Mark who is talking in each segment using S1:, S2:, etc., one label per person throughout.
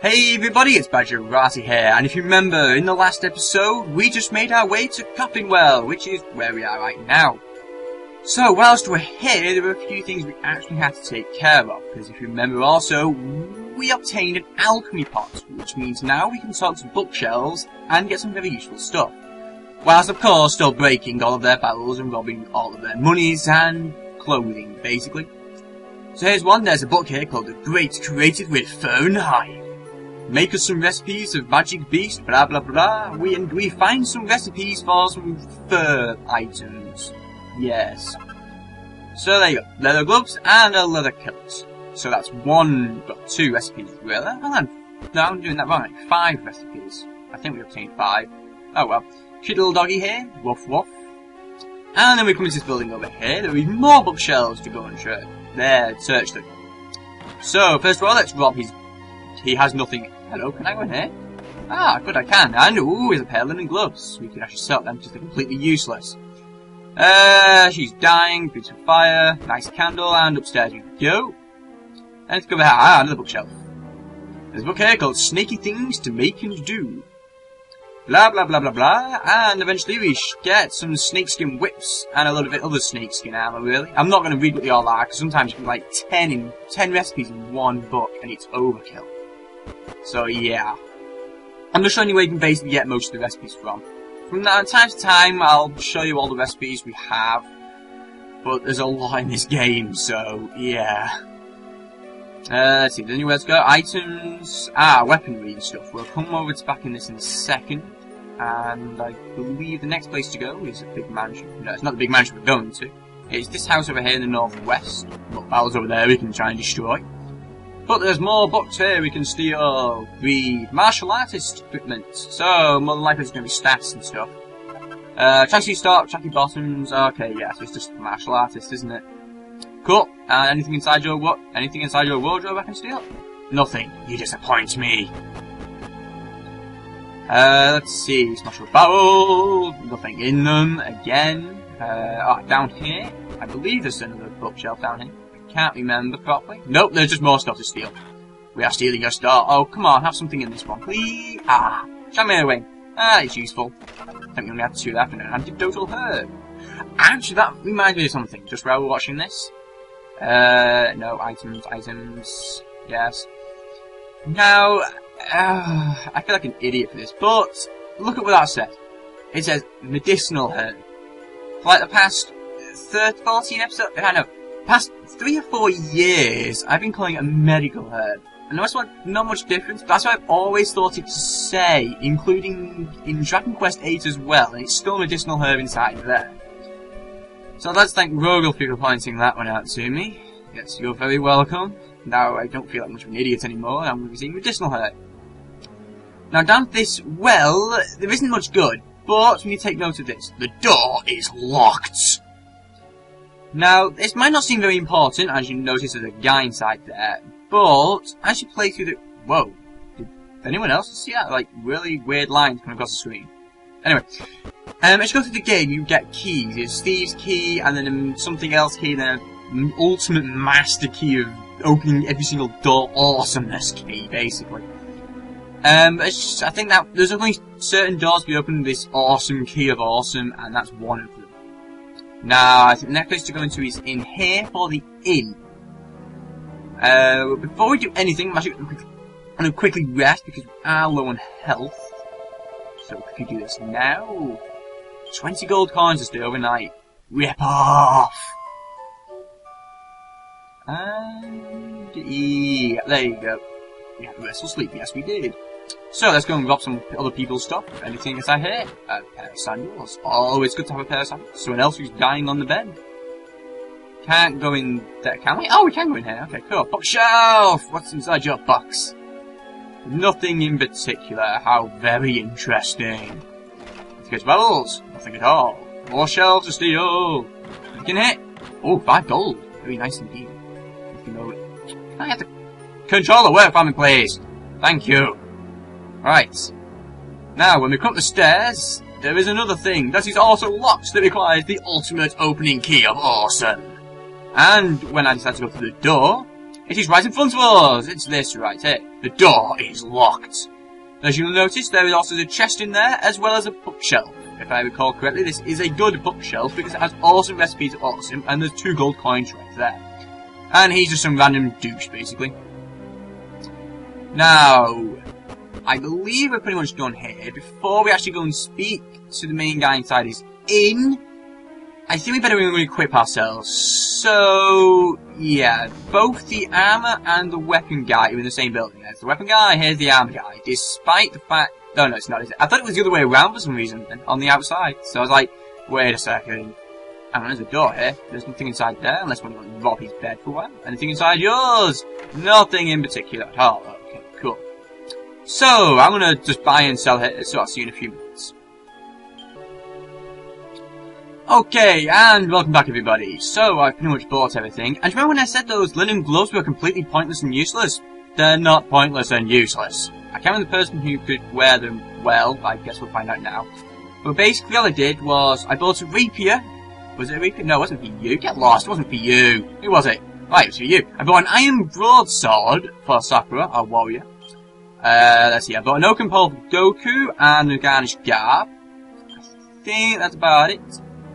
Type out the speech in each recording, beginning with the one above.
S1: Hey everybody, it's Badger Rati here, and if you remember, in the last episode, we just made our way to Coffinwell, which is where we are right now. So, whilst we're here, there were a few things we actually had to take care of, because if you remember also, we obtained an alchemy pot, which means now we can talk to bookshelves and get some very useful stuff. Whilst of course still breaking all of their barrels and robbing all of their monies and clothing, basically. So here's one, there's a book here called The Great Creative with Fur and Hide. Make us some recipes of magic beast, blah blah blah, we find some recipes for some fur items. Yes. So there you go, leather gloves and a leather kilt. So that's two recipes really. No, I'm doing that wrong, 5 recipes. I think we obtained 5. Oh well. Cute little doggy here, woof woof. And then we come into this building over here, there are even more bookshelves to go and search them. So, first of all, let's rob he has nothing. Hello, can I go in here? Ah, good, I can. And, ooh, there's a pair of linen gloves. We could actually sell them, just they're completely useless. She's dying, boots of fire, nice candle, and upstairs we go. And let's go over here. Ah, another bookshelf. There's a book here called Snaky Things to Make and Do. Blah, blah, blah, blah, blah. And eventually we get some snakeskin whips and a lot of other snakeskin armor, really. I'm not going to read what they all are, because sometimes you can like 10 recipes in one book, and it's overkill. So, yeah. I'm just showing you where you can basically get most of the recipes from. From time to time, I'll show you all the recipes we have. But there's a lot in this game, so, yeah. Let's see, there's anywhere to go. Items. Weaponry and stuff. We'll come over to back in this in a second. And I believe the next place to go is a big mansion. No, it's not the big mansion we're going to. It's this house over here in the northwest. Look, barrels over there we can try and destroy. But there's more books here we can steal. The martial artist equipment. So, more than likely it's going to be stats and stuff. Tracky top, tracky bottoms. Okay, yeah, so it's just martial artist, isn't it? Cool. Anything inside your wardrobe I can steal? Nothing. You disappoint me. Let's see. Smash a barrel. Nothing in them. Again. Down here. I believe there's another bookshelf down here. Can't remember properly. Nope, there's just more stuff to steal. We are stealing your stuff. Oh, come on, have something in this one, please. Show me away. It's useful. I think we only had 2 left and an antidotal herb. Actually, that reminds me of something, just while we're watching this. No, items, yes. Now, I feel like an idiot for this, but look at what that said. It says, medicinal herb. For like the past 14 episodes, past 3 or 4 years, I've been calling it a medical herb. And that's why not much difference, but that's what I've always thought it to say, including in Dragon Quest VIII as well, and it's still medicinal herb inside there. So let's thank Rogel for pointing that one out to me. Yes, you're very welcome. Now I don't feel like much of an idiot anymore, and I'm going to be seeing medicinal herb. Now down this well, there isn't much good, but when you take note of this, the door is locked. Now, this might not seem very important, as you notice there's a guy inside there, but as you play through the... Whoa. Did anyone else see that? Like, really weird lines coming across the screen. Anyway, as you go through the game, you get keys. There's Steve's key, and then something else key, and then an ultimate master key of opening every single door. Awesomeness key, basically. I think that there's only certain doors to be opened with this awesome key of awesome, and that's one of them. Now, I think the next place to go into is in here for the inn. Before we do anything, I'm actually going to quickly rest because we are low on health. So we can do this now. 20 gold coins to stay overnight. Rip off! And yeah, there you go. We had restful sleep, yes we did. So let's go and rob some other people's stuff. Anything inside here? A pair of sandals. Always good to have a pair of sandals. Someone else who's dying on the bed. Can't go in there, can we? Oh, we can go in here. Okay, cool. Bookshelf! What's inside your box? Nothing in particular. How very interesting. Let's go to barrels. Nothing at all. More shelves to steal. Anything in here? Oh, 5 gold. Very nice indeed. Can I get the controller work for me, please? Thank you. Right. Now, when we come up the stairs, there is another thing that is also locked that requires the ultimate opening key of awesome. And when I decide to go through the door, It is right in front of us. It's this right here. The door is locked. As you'll notice, there is also a chest in there, as well as a bookshelf. If I recall correctly, this is a good bookshelf because it has awesome recipes, awesome, and there's 2 gold coins right there. And he's just some random douche, basically. Now, I believe we're pretty much done here. Before we actually go and speak to the main guy inside his inn, I think we better equip ourselves. So, yeah, both the armor and the weapon guy are in the same building. There's the weapon guy, here's the armor guy. Despite the fact... No, it's not, is it? I thought it was the other way around for some reason, on the outside. So I was like, wait a second. Hang on, there's a door here. There's nothing inside there, unless we want to rob his bed for a while. Anything inside yours? Nothing in particular at all. Okay, cool. So, I'm gonna just buy and sell here, so I'll see you in a few minutes. Okay, and welcome back everybody. So, I've pretty much bought everything. And remember when I said those linen gloves were completely pointless and useless? They're not pointless and useless. I can't remember the person who could wear them well, I guess we'll find out now. But basically all I did was, I bought a rapier. Was it a rapier? No, it wasn't for you. Get lost, it wasn't for you. Who was it? Right, it was for you. I bought an iron broadsword for Sakura, our warrior. Let's see, I bought an oaken pole for Goku and a garnished garb. I think that's about it.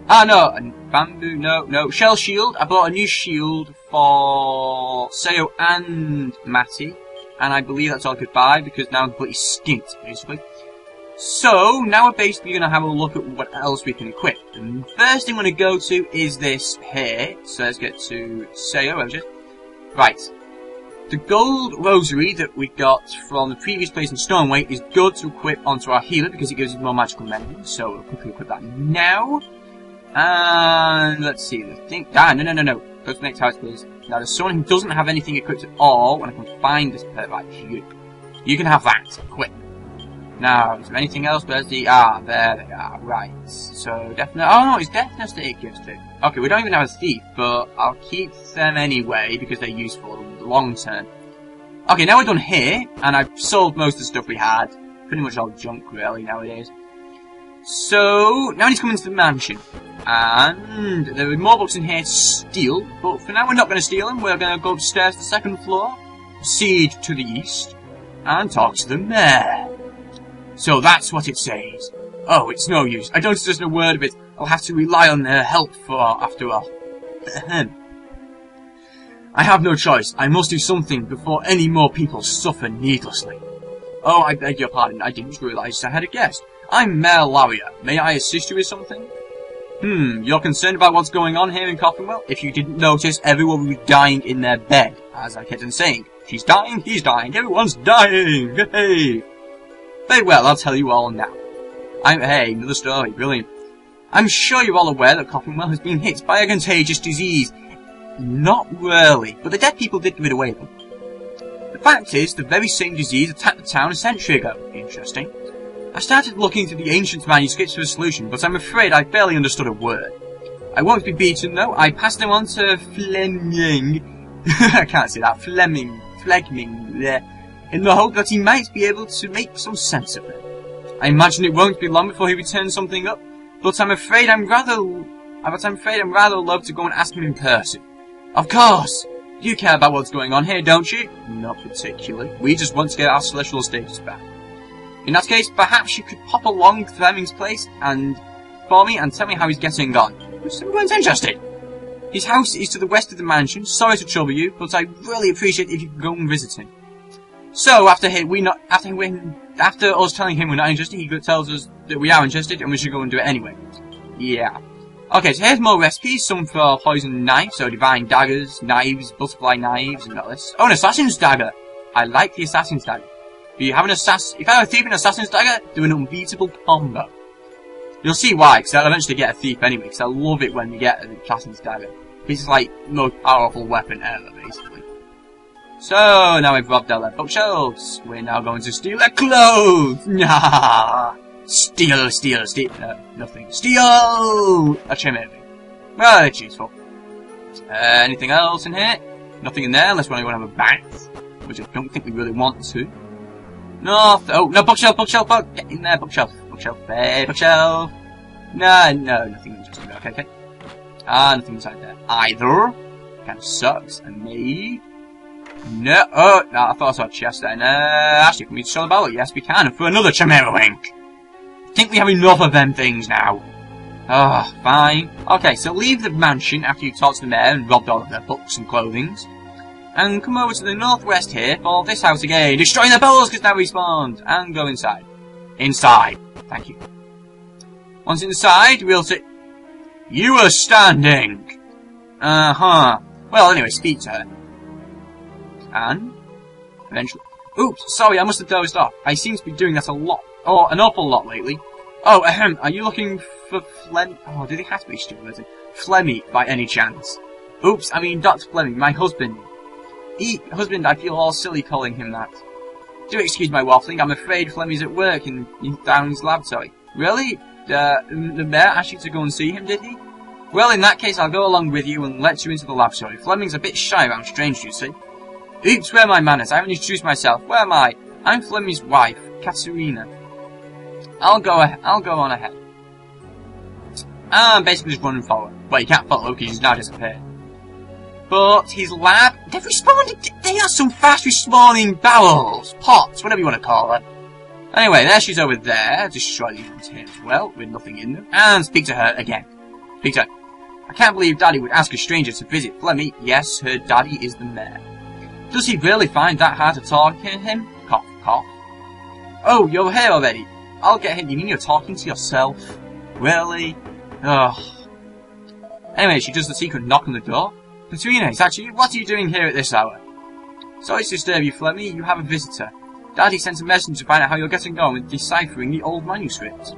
S1: Ah, no, bamboo, no, shell shield. I bought a new shield for Sayo and Matty, and I believe that's all I could buy, because now I'm completely skint, basically. So, now we're basically going to have a look at what else we can equip. The first thing we're going to go to is this here, so let's get to Sayo, right. The gold rosary that we got from the previous place in Stormway is good to equip onto our healer, because it gives us more magical memories, so we'll quickly equip that now. And let's see, I think... Ah, no. Go to the next house, please. Now, there's someone who doesn't have anything equipped at all, and I can find this pet right here. You can have that. Quick. Now, is there anything else? Where's the... Ah, there they are. Right. So, definitely... Oh, no, it's deafness that it gives to. Okay, we don't even have a thief, but I'll keep them anyway, because they're useful in the long term. Okay, now we're done here, and I've sold most of the stuff we had. Pretty much all junk, really, nowadays. So, now he's coming to the mansion. And there are more books in here to steal, but for now we're not going to steal them. We're going to go upstairs to the 2nd floor, proceed to the east, and talk to the mayor. So that's what it says. Oh, it's no use. I don't understand a word of it. I'll have to rely on their help after all. I have no choice. I must do something before any more people suffer needlessly. Oh, I beg your pardon. I didn't realize I had a guest. I'm Mayor Lawyer. May I assist you with something? You're concerned about what's going on here in Coffinwell? If you didn't notice, everyone was dying in their bed. As I kept on saying, she's dying, he's dying, everyone's dying! Hey! Very well, I'll tell you all now. Hey, another story, brilliant. I'm sure you're all aware that Coffinwell has been hit by a contagious disease. Not really, but the dead people did give it away, though. The fact is, the very same disease attacked the town a century ago. Interesting. I started looking into the ancient manuscripts for a solution, but I'm afraid I barely understood a word. I won't be beaten, though. I passed them on to Fleming. I can't say that. Fleming, in the hope that he might be able to make some sense of it. I imagine it won't be long before he returns something up, but I'm afraid I'm rather loath to go and ask him in person. Of course! You care about what's going on here, don't you? Not particularly. We just want to get our celestial status back. In that case, perhaps you could pop along to Fleming's place for me and tell me how he's getting on. Everyone's interested. His house is to the west of the mansion. Sorry to trouble you, but I really appreciate if you could go and visit him. So after us telling him we're not interested, he tells us that we are interested and we should go and do it anyway. Yeah. Okay, so here's more recipes. Some for poison knives, so divine daggers, knives, butterfly knives, and all this. Oh, an assassin's dagger. I like the assassin's dagger. If I have a thief and an assassin's dagger, do an unbeatable combo. You'll see why, because I'll eventually get a thief anyway, because I love it when you get an assassin's dagger. It's like the most powerful weapon ever, basically. So, now we've robbed all their bookshelves. We're now going to steal their clothes! Nah! Steal! No, nothing. Steal! That's him, maybe. Well, it's useful. Anything else in here? Nothing in there, unless we want to have a bath. Which I don't think we really want to. No, no, bookshelf, get in there, bookshelf, hey, bookshelf. No, nothing interesting there, okay. Nothing inside there either. Kinda sucks, and me. No, oh, no, I thought I saw a chest then. Actually, can we show the ballot? Yes, we can. And for another Chimera Link. I think we have enough of them things now. Oh, fine. Okay, so leave the mansion after you talked to the mayor and robbed all of their books and clothings. And come over to the northwest here for this house again. Destroying the bells because now respawned. And go inside. Inside. Thank you. Once inside, we'll say... You are standing! Uh-huh. Well, anyway, speak to her. And? Eventually... Oops, sorry, I must have dozed off. I seem to be doing that a lot. Oh, an awful lot lately. Oh, are you looking for Oh, do they have to be stupid? Flemmy, by any chance? Oops, I mean Dr. Fleming, my husband. Husband, I feel all silly calling him that. Do excuse my waffling, I'm afraid Flemmy's at work in Down's laboratory. Really? The mayor asked you to go and see him, did he? Well, in that case, I'll go along with you and let you into the laboratory. Fleming's a bit shy around strangers, you see. Oops, where are my manners? I haven't introduced myself. Where am I? I'm Fleming's wife, Katerina. I'll go on ahead. And basically just run and follow. Well, you can't follow because he's now disappeared. But his lab, they've respawned. They are some fast respawning barrels, pots, whatever you want to call them. Anyway, there she's over there. Destroy these ones here as well, with nothing in them. And speak to her again. Speak to her. I can't believe Daddy would ask a stranger to visit Flemmy. Yes, her daddy is the mayor. Does he really find that hard to talk to him? Cough, cough. Oh, you're here already. I'll get him. You mean you're talking to yourself? Really? Ugh. Anyway, she does the secret knock on the door. Katerina, it's actually, what are you doing here at this hour? Sorry to disturb you, Flemmy. You have a visitor. Daddy sent a message to find out how you're getting on with deciphering the old manuscripts.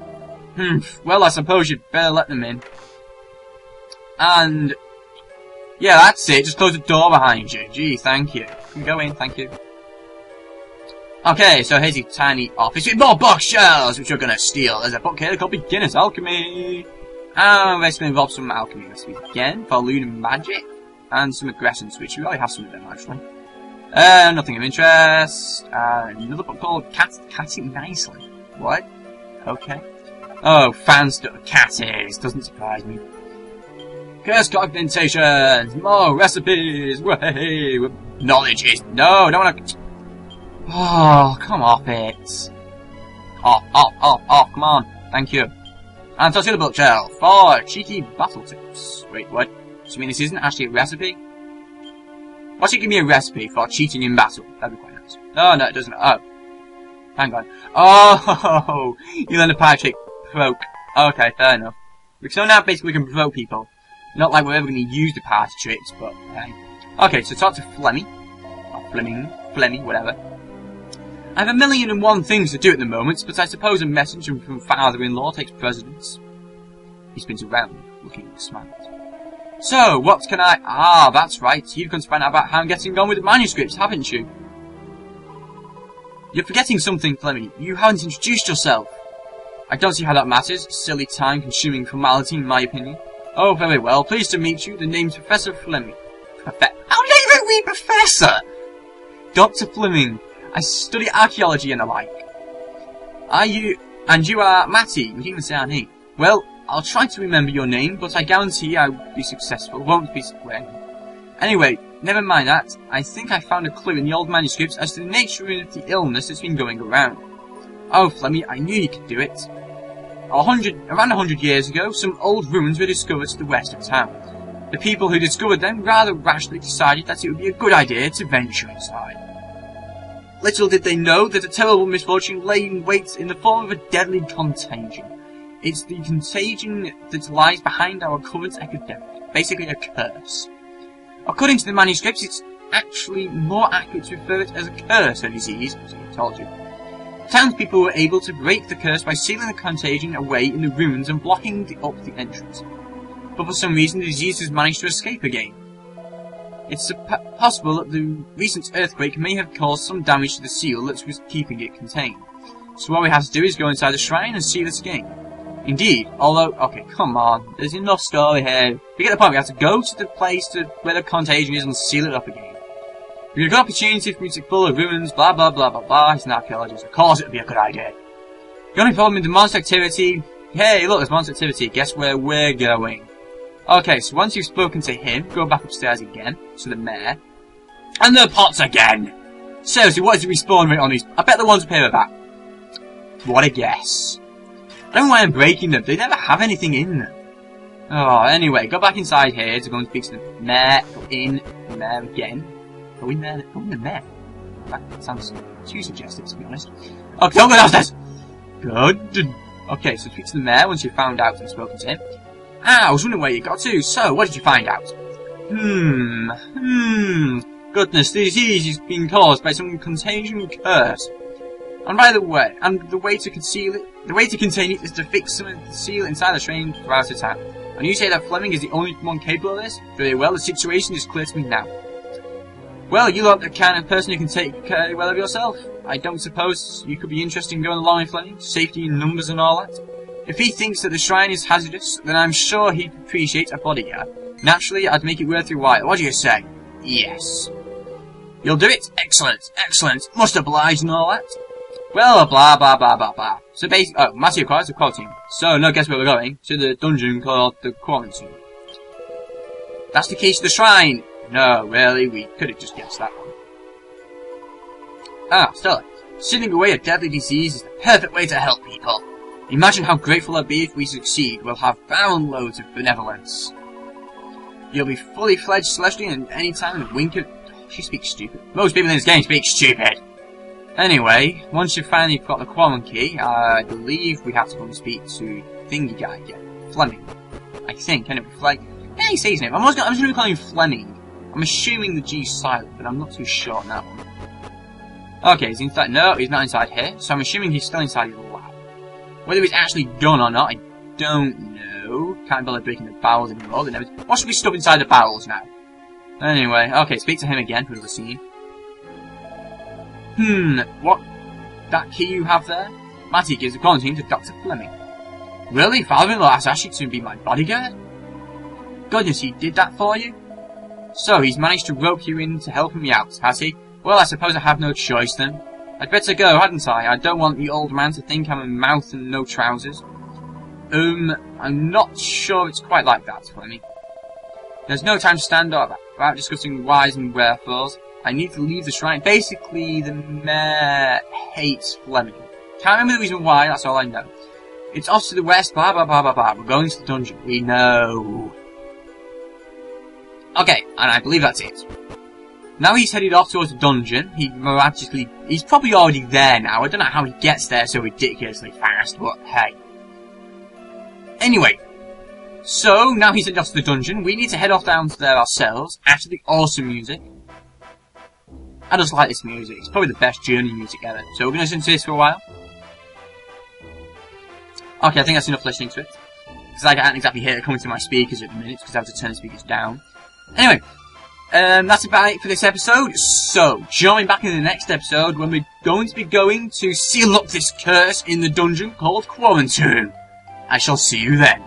S1: Well, I suppose you'd better let them in. And... yeah, that's it. Just close the door behind you. Gee, thank you. You can go in, thank you. Okay, so here's your tiny office with more bookshelves, which we're gonna steal. There's a book here called Beginner's Alchemy. And we're gonna involve some alchemy recipes again for lunar magic. And some aggressions, which we already have some of them, actually. Nothing of interest. Another book called Catting Nicely. What? Okay. Oh, fan stuff. Catties. Doesn't surprise me. Cursed augmentations. More recipes. Way. Knowledge is... No, don't wanna... Oh, come off it. Off, come on. Thank you. And toss to the bookshelf for cheeky battle tips. Wait, what? So you mean this isn't actually a recipe? Why should you give me a recipe for cheating in battle? That'd be quite nice. Oh, no, it doesn't. Oh. Hang on. Oh, you learned a pirate trick. Provoke. Okay, fair enough. So now basically we can provoke people. Not like we're ever going to use the pirate tricks, but hey. Okay, so talk to Flemmy. Or Flemmy, whatever. I have 1,000,001 things to do at the moment, but I suppose a messenger from father-in-law takes precedence. He spins around, looking smart. So, what can I... Ah, that's right. You've come to find out about how I'm getting on with the manuscripts, haven't you? You're forgetting something, Flemmy. You haven't introduced yourself. I don't see how that matters. Silly, time-consuming formality, in my opinion. Oh, very well. Pleased to meet you. The name's Professor Fleming. How dare we Professor? Dr. Fleming. I study archaeology and the like. And you are Matty. We can even say our name. Well... I'll try to remember your name, but I guarantee I won't be successful. Anyway, never mind that. I think I found a clue in the old manuscripts as to the nature of the illness that's been going around. Oh, Flemmy, I knew you could do it. Around 100 years ago, some old ruins were discovered to the west of town. The people who discovered them rather rashly decided that it would be a good idea to venture inside. Little did they know that a terrible misfortune lay in wait in the form of a deadly contagion. It's the contagion that lies behind our current epidemic. Basically a curse. According to the manuscripts, it's actually more accurate to refer it as a curse, a disease, as I told you. Townspeople were able to break the curse by sealing the contagion away in the ruins and blocking up the entrance. But for some reason the disease has managed to escape again. It's possible that the recent earthquake may have caused some damage to the seal that was keeping it contained. So what we have to do is go inside the shrine and seal it again. Indeed, although, okay, come on, there's enough story here. We get the point, we have to go to the place where the contagion is and seal it up again. We have got opportunity for me to explore the ruins, blah blah blah blah blah, he's an archaeologist, of course it would be a good idea. You're only following the monster activity. Hey, look, there's monster activity, guess where we're going? Okay, so once you've spoken to him, go back upstairs again, to the mayor. And the pots again! Seriously, what is the respawn rate on these? I bet the ones up here are that. What a guess. I don't know why I'm breaking them. They never have anything in them. Oh, anyway, go back inside here to go and speak to the mayor. Go in the mayor again. Go in there. Go in the mayor. That sounds too suggestive, to be honest. Okay, don't go downstairs! Good. Okay, so speak to the mayor once you've found out and spoken to him. Ah, I was wondering where you got to. So, what did you find out? Goodness, this disease is being caused by some contagion curse. And by the way, the way to contain it is to fix some of the seal inside the train throughout the town. And you say that Fleming is the only one capable of this? Very well, the situation is clear to me now. Well, you look the kind of person who can take care well of yourself. I don't suppose you could be interested in going along with Fleming? Safety in numbers and all that? If he thinks that the shrine is hazardous, then I'm sure he'd appreciate a bodyguard. Naturally, I'd make it worth your while. What do you say? Yes. You'll do it? Excellent, excellent. Must oblige and all that. Well, blah, blah, blah, blah, blah. So basically, Matthew acquires the quality. So, now guess where we're going? To the dungeon called the Quarantine. That's the key to the shrine. No, really, we could have just guessed that one. Ah, Stella. Sending away a deadly disease is the perfect way to help people. Imagine how grateful I'd be if we succeed. We'll have bound loads of benevolence. You'll be fully fledged Celestial in any time in a wink of... She speaks stupid. Most people in this game speak stupid. Anyway, once you've finally got the Qualm key, I believe we have to go and speak to Thingy guy again. Fleming. I think, anyway, yeah, he says his name. I'm just going to call him Fleming. I'm assuming the G's silent, but I'm not too sure on that one. Okay, he's inside. No, he's not inside here, so I'm assuming he's still inside his lab. Whether he's actually done or not, I don't know. Can't bother breaking the barrels anymore. What should we stuff inside the barrels now? Anyway, okay, speak to him again for another scene. What? That key you have there? Matty gives the quarantine to Dr. Fleming. Really? Father-in-law has asked you to be my bodyguard? Goodness, he did that for you? So, he's managed to rope you in to help me out, has he? Well, I suppose I have no choice then. I'd better go, hadn't I? I don't want the old man to think I'm a mouth and no trousers. I'm not sure it's quite like that, Fleming. There's no time to stand up without discussing whys and wherefores. I need to leave the shrine. Basically, the mayor hates Fleming. Can't remember the reason why, that's all I know. It's off to the west, blah blah blah blah blah. We're going to the dungeon. We know. Okay, and I believe that's it. Now he's headed off towards the dungeon. He's probably already there now. I don't know how he gets there so ridiculously fast, but hey. Anyway, so now he's headed off to the dungeon. We need to head off down to there ourselves after the awesome music. I just like this music. It's probably the best journey music ever. So we're going to listen to this for a while. Okay, I think that's enough listening to it. Because I can't exactly hear it coming to my speakers at the minute, because I have to turn the speakers down. Anyway, that's about it for this episode. So, join me back in the next episode when we're going to be going to seal up this curse in the dungeon called Quarantine. I shall see you then.